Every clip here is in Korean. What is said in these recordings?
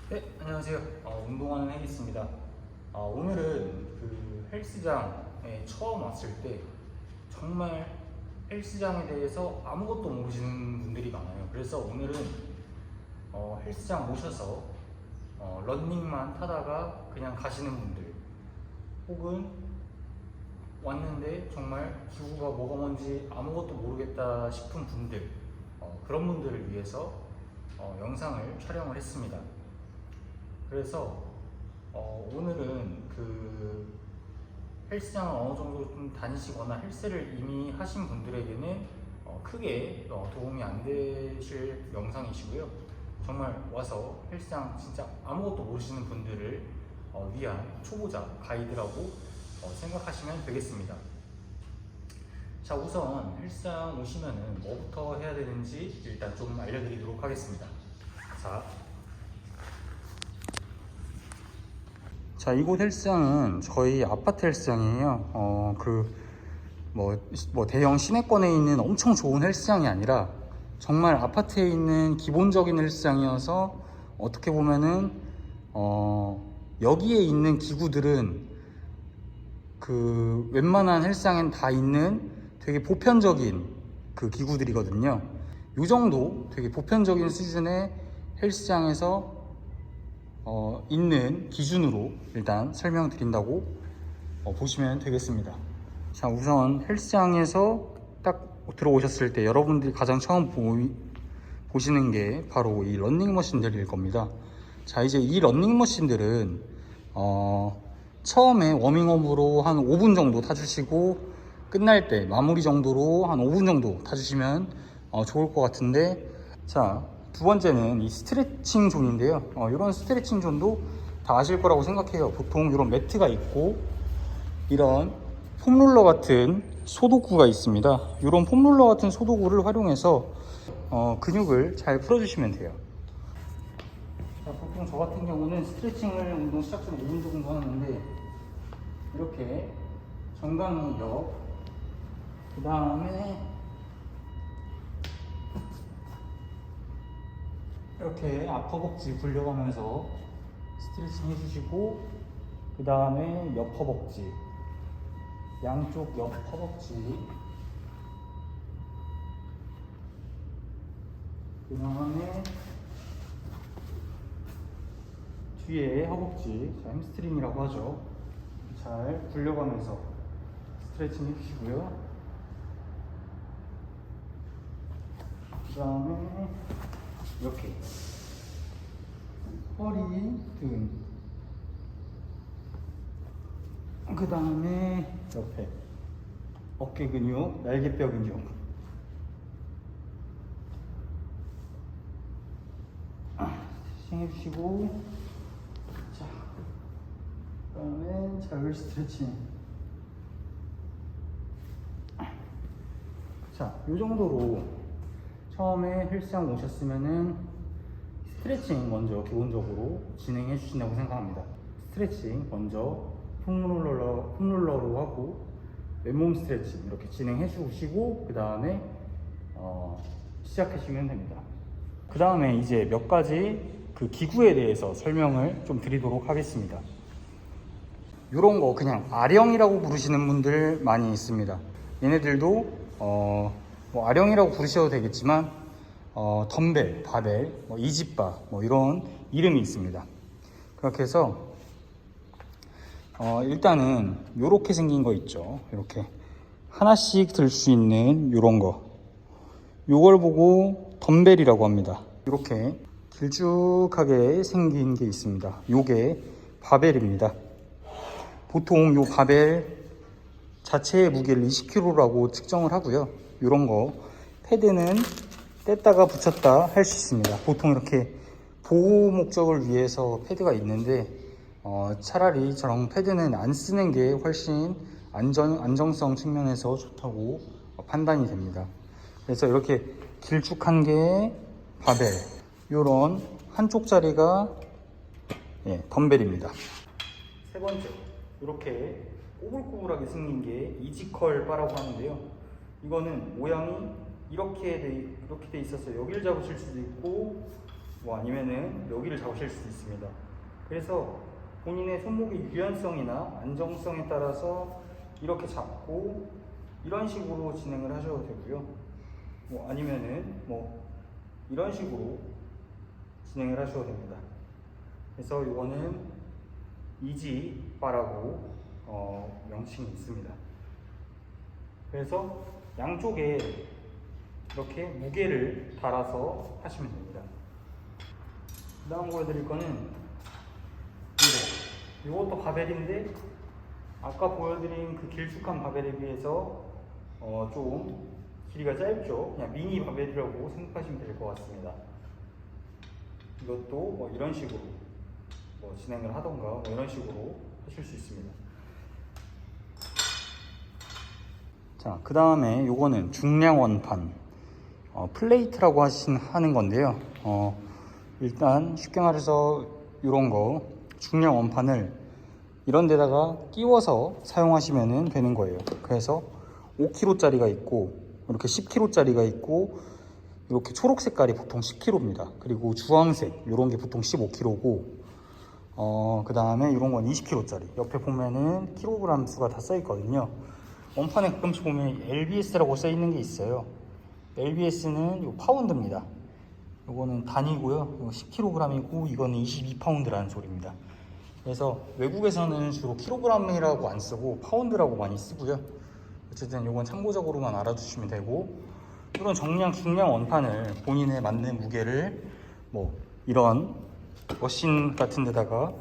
네, 안녕하세요. 운동하는 헬기입니다. 오늘은 그 헬스장에 처음 왔을 때 정말 헬스장에 대해서 아무것도 모르시는 분들이 많아요. 그래서 오늘은 헬스장 오셔서 러닝만 타다가 그냥 가시는 분들, 혹은 왔는데 정말 기구가 뭐가 뭔지 아무것도 모르겠다 싶은 분들, 그런 분들을 위해서 영상을 촬영을 했습니다. 그래서 오늘은 그 헬스장을 어느 정도 좀 다니시거나 헬스를 이미 하신 분들에게는 크게 도움이 안 되실 영상이시고요. 정말 와서 헬스장 진짜 아무것도 모르시는 분들을 위한 초보자 가이드라고 생각하시면 되겠습니다. 자, 우선 헬스장 오시면은 뭐부터 해야 되는지 일단 좀 알려드리도록 하겠습니다. 자, 이곳 헬스장은 저희 아파트 헬스장이에요. 대형 시내권에 있는 엄청 좋은 헬스장이 아니라 정말 아파트에 있는 기본적인 헬스장이어서 어떻게 보면은 여기에 있는 기구들은 그 웬만한 헬스장엔 다 있는 되게 보편적인 그 기구들이거든요. 이 정도 되게 보편적인 수준의 헬스장에서 있는 기준으로 일단 설명드린다고 보시면 되겠습니다. 자, 우선 헬스장에서 딱 들어오셨을 때 여러분들이 가장 처음 보시는 게 바로 이 러닝머신들일 겁니다. 자, 이제 이 러닝머신들은 처음에 워밍업으로 한 5분 정도 타주시고 끝날 때 마무리 정도로 한 5분 정도 타주시면 좋을 것 같은데, 자, 두 번째는 이 스트레칭 존인데요. 이런 스트레칭 존도 다 아실 거라고 생각해요. 보통 이런 매트가 있고 이런 폼롤러 같은 소도구가 있습니다. 이런 폼롤러 같은 소도구를 활용해서 근육을 잘 풀어주시면 돼요. 자, 보통 저 같은 경우는 스트레칭을 운동 시작 전 5분 정도 하는데, 이렇게 정강이 옆, 그 다음에 이렇게 앞허벅지 굴려가면서 스트레칭 해주시고, 그 다음에 옆 허벅지, 양쪽 옆 허벅지, 그 다음에 뒤에 허벅지, 햄스트링이라고 하죠. 잘 굴려가면서 스트레칭 해주시고요. 그 다음에 이렇게 허리, 등, 그 다음에 옆에 어깨 근육, 날개뼈 근육, 스트레칭 해주시고, 자, 그 다음에 자율 스트레칭. 자, 이 정도로 처음에 헬스장 오셨으면은 스트레칭 먼저 기본적으로 진행해 주신다고 생각합니다. 스트레칭 먼저 폼롤러로 하고 맨몸 스트레칭 이렇게 진행해 주시고, 그 다음에 시작해 주시면 됩니다. 그 다음에 이제 몇 가지 그 기구에 대해서 설명을 좀 드리도록 하겠습니다. 이런 거 그냥 아령이라고 부르시는 분들 많이 있습니다. 얘네들도 뭐 아령이라고 부르셔도 되겠지만 덤벨, 바벨, 이지바 이런 이름이 있습니다. 그렇게 해서 일단은 이렇게 생긴 거 있죠. 이렇게 하나씩 들 수 있는 이런 거, 요걸 보고 덤벨이라고 합니다. 이렇게 길쭉하게 생긴 게 있습니다. 요게 바벨입니다. 보통 요 바벨 자체의 무게를 20kg라고 측정을 하고요. 이런 거 패드는 뗐다가 붙였다 할 수 있습니다. 보통 이렇게 보호 목적을 위해서 패드가 있는데 차라리 저런 패드는 안 쓰는 게 훨씬 안정성 측면에서 좋다고 판단이 됩니다. 그래서 이렇게 길쭉한 게 바벨, 요런 한쪽짜리가 덤벨입니다. 세 번째, 이렇게 꼬불꼬불하게 생긴 게 이지컬 바라고 하는데요. 이거는 모양이 이렇게 돼 있어서 여기를 잡으실 수도 있고 뭐 아니면은 여기를 잡으실 수도 있습니다. 그래서 본인의 손목의 유연성이나 안정성에 따라서 이렇게 잡고 이런 식으로 진행을 하셔도 되고요. 뭐 아니면은 뭐 이런 식으로 진행을 하셔도 됩니다. 그래서 이거는 이지바라고 명칭이 있습니다. 그래서 양쪽에 이렇게 무게를 달아서 하시면 됩니다. 그 다음 보여드릴 거는 이것도 바벨인데 아까 보여드린 그 길쭉한 바벨에 비해서 좀 길이가 짧죠. 그냥 미니 바벨이라고 생각하시면 될 것 같습니다. 이것도 뭐 이런 식으로 뭐 진행을 하던가 뭐 이런 식으로 하실 수 있습니다. 자, 그 다음에 요거는 중량 원판 플레이트라고 하는 건데요. 일단 쉽게 말해서 이런 거 중량 원판을 이런 데다가 끼워서 사용하시면 되는 거예요. 그래서 5kg짜리가 있고 이렇게 10kg짜리가 있고 이렇게 초록 색깔이 보통 10kg입니다. 그리고 주황색 이런 게 보통 15kg고 그 다음에 이런 건 20kg짜리 옆에 보면은 킬로그램 수가 다 써 있거든요. 원판에 가끔씩 보면 LBS라고 써 있는 게 있어요. LBS는 요 파운드입니다. 요거는 단위고요. 10kg이고 이거는 22파운드라는 소리입니다. 그래서 외국에서는 주로 킬로그램이라고 안 쓰고 파운드라고 많이 쓰고요. 어쨌든 요건 참고적으로만 알아두시면 되고, 이런 중량 원판을 본인에 맞는 무게를 뭐 이런 머신 같은 데다가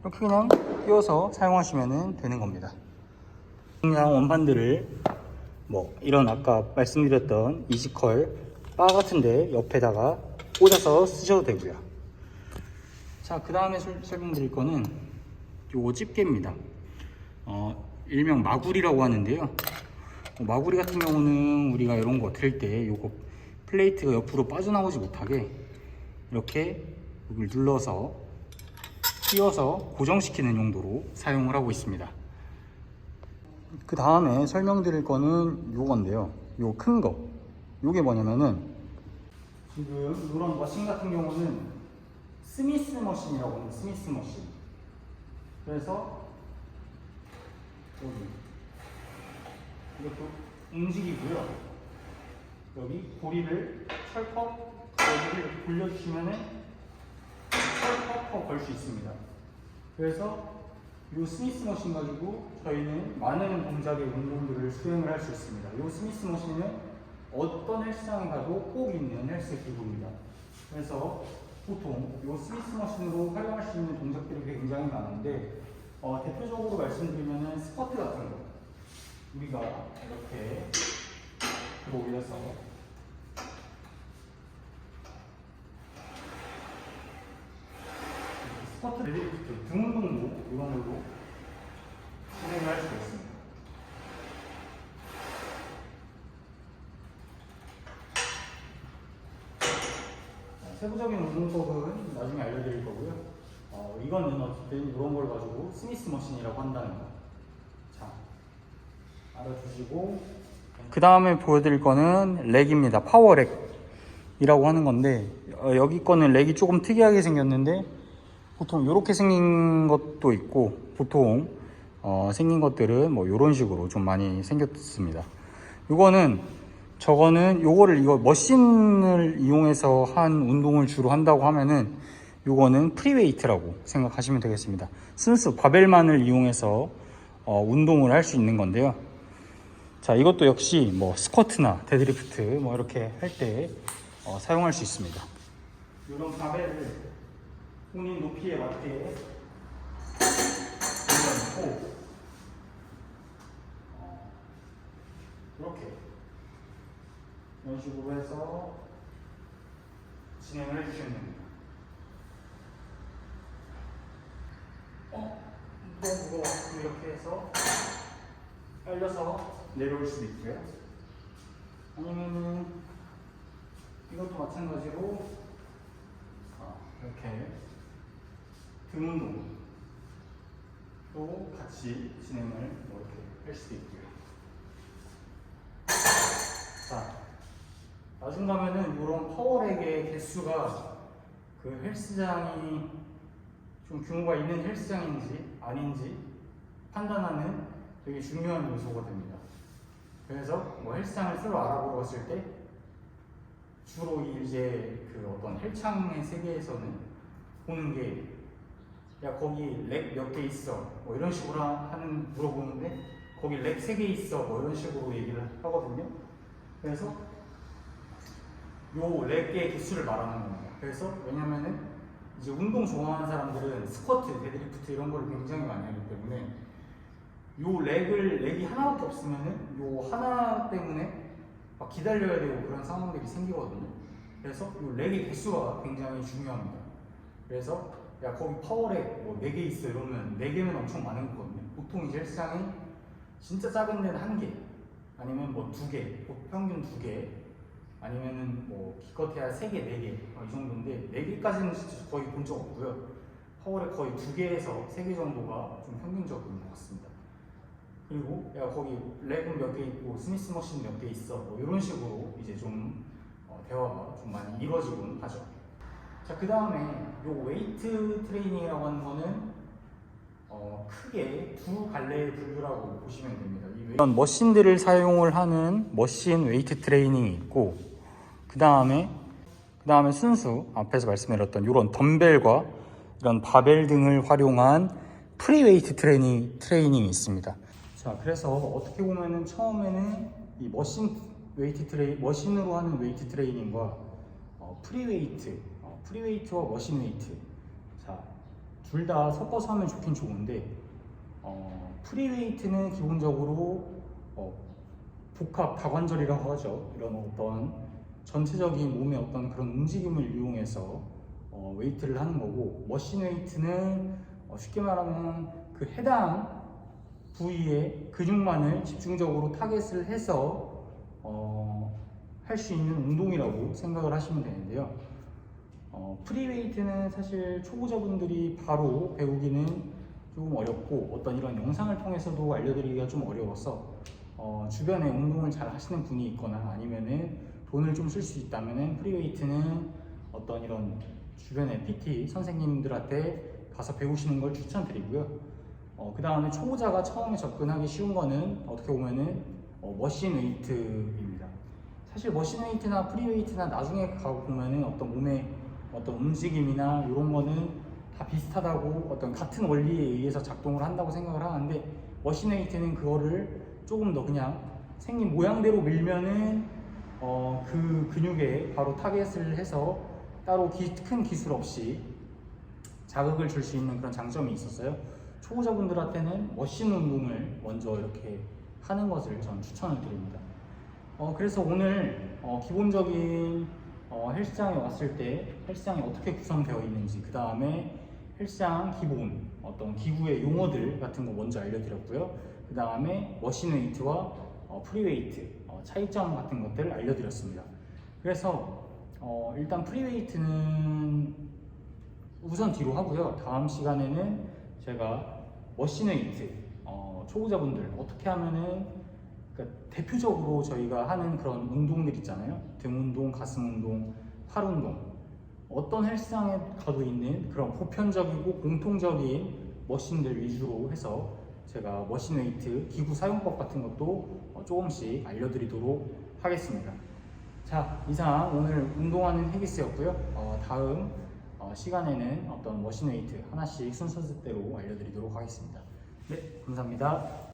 이렇게 그냥 끼워서 사용하시면 되는 겁니다. 중량 원판들을 뭐 이런 아까 말씀드렸던 이지컬 바 같은데 옆에다가 꽂아서 쓰셔도 되고요. 자, 그 다음에 설명드릴 거는 요 집게입니다. 일명 마구리라고 하는데요. 마구리 같은 경우는 우리가 이런 거 들 때 요거 플레이트가 옆으로 빠져나오지 못하게 이렇게 여기를 눌러서 끼워서 고정시키는 용도로 사용을 하고 있습니다. 그 다음에 설명드릴 거는 요건데요. 요 큰 거. 요게 뭐냐면은 지금 이런 머신 같은 경우는 스미스 머신이라고 합니다. 스미스 머신. 그래서 여기 이것도 움직이고요. 여기 고리를 철컥 여기를 이렇게 돌려주시면은 철컥 걸 수 있습니다. 그래서 이 스미스 머신 가지고 저희는 많은 동작의 운동들을 수행을 할 수 있습니다. 이 스미스 머신은 어떤 헬스장에 가도 꼭 있는 헬스 기구입니다. 그래서 보통 이 스미스 머신으로 활용할 수 있는 동작들이 굉장히 많은데 대표적으로 말씀드리면 스쿼트 같은 거 우리가 이렇게 들어 올려서 스쿼트 데드리프트 등 운동도 이런 걸로 진행을 할 수가 있습니다. 세부적인 운동법은 나중에 알려드릴 거고요. 이거는 어쨌든 이런 걸 가지고 스미스 머신이라고 한다는 거. 자, 알아두시고. 그 다음에 보여드릴 거는 렉입니다. 파워렉이라고 하는 건데, 여기 거는 렉이 조금 특이하게 생겼는데, 보통 이렇게 생긴 것도 있고, 보통 생긴 것들은 뭐 이런 식으로 좀 많이 생겼습니다. 이거 머신을 이용해서 한 운동을 주로 한다고 하면은 요거는 프리웨이트라고 생각하시면 되겠습니다. 순수 바벨만을 이용해서 운동을 할 수 있는 건데요. 자, 이것도 역시 뭐 스쿼트나 데드리프트 뭐 이렇게 할 때 사용할 수 있습니다. 이런 바벨을 본인 높이에 맞게 올려놓고 이렇게 이런 식으로 해서 진행을 해주시면 됩니다. 너무 무거워. 이렇게 해서 깔려서 내려올 수도 있고요. 아니면은 이것도 마찬가지로 이렇게 등 운동도 같이 진행을 이렇게 할 수도 있고요. 자, 나중 가면은 이런 파워렉의 개수가 그 헬스장이 좀 규모가 있는 헬스장인지 아닌지 판단하는 되게 중요한 요소가 됩니다. 그래서 뭐 헬스장을 새로 알아보러 갔을 때 주로 이제 그 어떤 헬창의 세계에서는 보는 게, 야 거기 렉 몇 개 있어 뭐 이런 식으로 하는 물어보는데, 거기 렉 3개 있어 뭐 이런 식으로 얘기를 하거든요. 그래서 요 렉의 개수를 말하는 겁니다. 그래서 왜냐면은 이제 운동 좋아하는 사람들은 스쿼트, 데드리프트 이런 걸 굉장히 많이 하기 때문에 요 렉이 하나밖에 없으면은 요 하나 때문에 막 기다려야 되고 그런 상황들이 생기거든요. 그래서 요 렉의 개수가 굉장히 중요합니다. 그래서 야 거기 파워렉 뭐 4개 있어 이러면 4개면 엄청 많은 거거든요. 보통 이제 헬스장이 진짜 작은 데는 1개, 아니면 뭐 2개, 평균 2개, 아니면은 뭐 기껏해야 3개, 4개 이 정도인데 4개까지는 진짜 거의 본 적 없고요. 파워렉 거의 2개에서 3개 정도가 좀 평균적인 것 같습니다. 그리고 야 거기 렉은 몇 개 있고 스미스 머신 몇 개 있어 뭐 이런 식으로 이제 좀 대화가 좀 많이 이루어지곤 하죠. 자, 그 다음에 요 웨이트 트레이닝이라고 하는 거는 크게 두 갈래의 분류라고 보시면 됩니다. 이런 머신들을 사용을 하는 머신 웨이트 트레이닝이 있고, 그 다음에 순수 앞에서 말씀드렸던 이런 덤벨과 이런 바벨 등을 활용한 프리웨이트 트레이닝이 있습니다. 자, 그래서 어떻게 보면은 처음에는 이 머신으로 하는 웨이트 트레이닝과 프리웨이트와 머신 웨이트, 자, 둘 다 섞어서 하면 좋긴 좋은데, 프리웨이트는 기본적으로 복합 다관절이라고 하죠. 이런 어떤 전체적인 몸의 어떤 그런 움직임을 이용해서 웨이트를 하는 거고, 머신 웨이트는 쉽게 말하면 그 해당 부위의 근육만을 집중적으로 타겟을 해서 할 수 있는 운동이라고 생각을 하시면 되는데요. 프리웨이트는 사실 초보자분들이 바로 배우기는 조금 어렵고, 어떤 이런 영상을 통해서도 알려드리기가 좀 어려워서 주변에 운동을 잘 하시는 분이 있거나 아니면은 돈을 좀 쓸 수 있다면은 프리웨이트는 어떤 이런 주변의 PT 선생님들한테 가서 배우시는 걸 추천드리고요. 그 다음에 초보자가 처음에 접근하기 쉬운 거는 어떻게 보면은 머신 웨이트입니다. 사실 머신 웨이트나 프리웨이트나 나중에 가고 보면은 어떤 몸의 어떤 움직임이나 이런 거는 다 비슷하다고, 어떤 같은 원리에 의해서 작동을 한다고 생각을 하는데, 머신 웨이트는 그거를 조금 더 그냥 생긴 모양대로 밀면은 그 근육에 바로 타겟을 해서 따로 큰 기술 없이 자극을 줄 수 있는 그런 장점이 있었어요. 초보자분들한테는 머신 운동을 먼저 이렇게 하는 것을 저는 추천을 드립니다. 그래서 오늘 기본적인 헬스장에 왔을 때 헬스장이 어떻게 구성되어 있는지, 그 다음에 헬스장 기본 어떤 기구의 용어들 같은 거 먼저 알려드렸고요. 그 다음에 머신 웨이트와 프리웨이트 차이점 같은 것들을 알려드렸습니다. 그래서 일단 프리웨이트는 우선 뒤로 하고요. 다음 시간에는 제가 머신 웨이트 초보자분들 어떻게 하면은, 그러니까 대표적으로 저희가 하는 그런 운동들 있잖아요. 등 운동, 가슴 운동, 팔 운동, 어떤 헬스장에 가도 있는 그런 보편적이고 공통적인 머신들 위주로 해서 제가 머신 웨이트 기구 사용법 같은 것도 조금씩 알려드리도록 하겠습니다. 자, 이상 오늘 운동하는 헤기스였고요. 다음 시간에는 어떤 머신 웨이트 하나씩 순서대로 알려드리도록 하겠습니다. 네, 감사합니다.